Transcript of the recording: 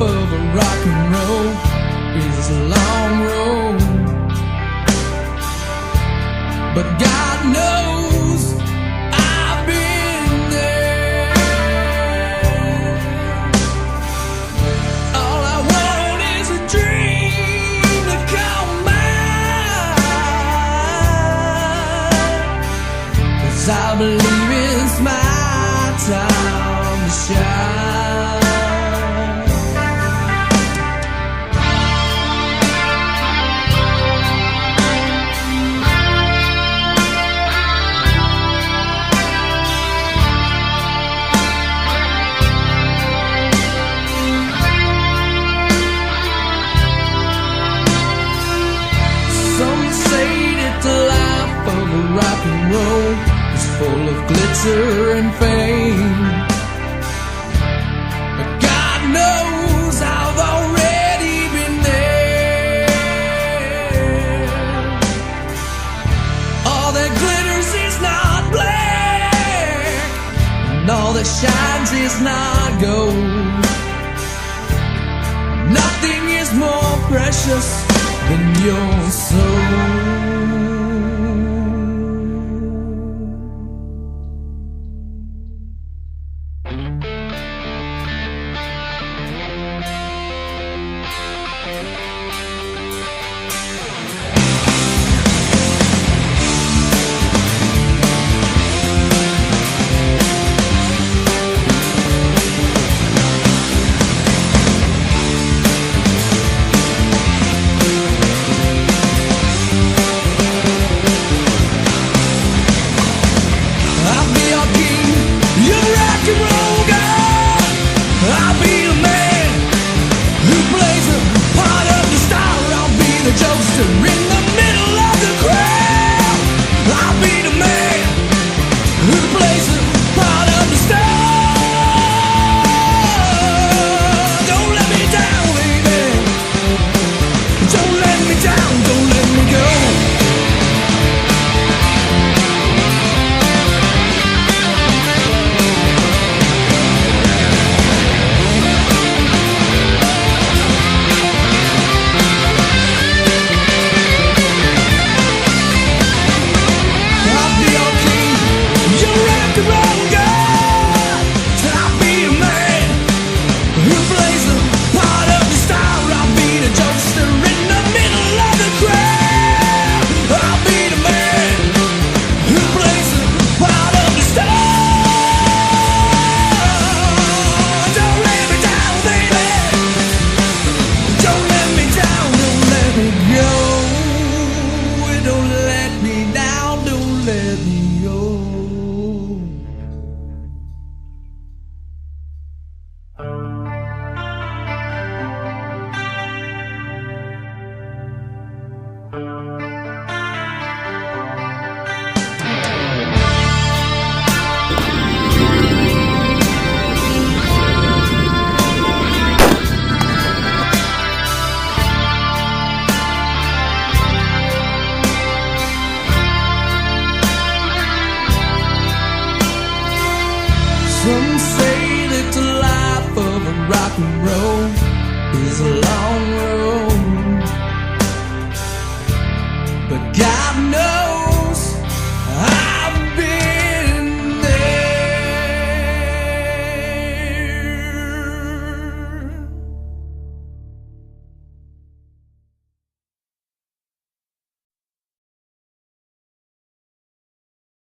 of a rock and roll is a long road, but God knows I've been there. All I want is a dream to come mine, 'cause I believe it's my time to shine. Some say that the life of a rock and roll is full of glitter and fame, but God knows I've already been there. All that glitters is not black, and all that shines is not gold. Nothing is more precious than your soul. In the middle of the crowd, I'll be the man who plays the part of the star. Don't let me down, baby. Don't let me down, don't let me go. Some say that the life of a rock and roll is a long road, but God knows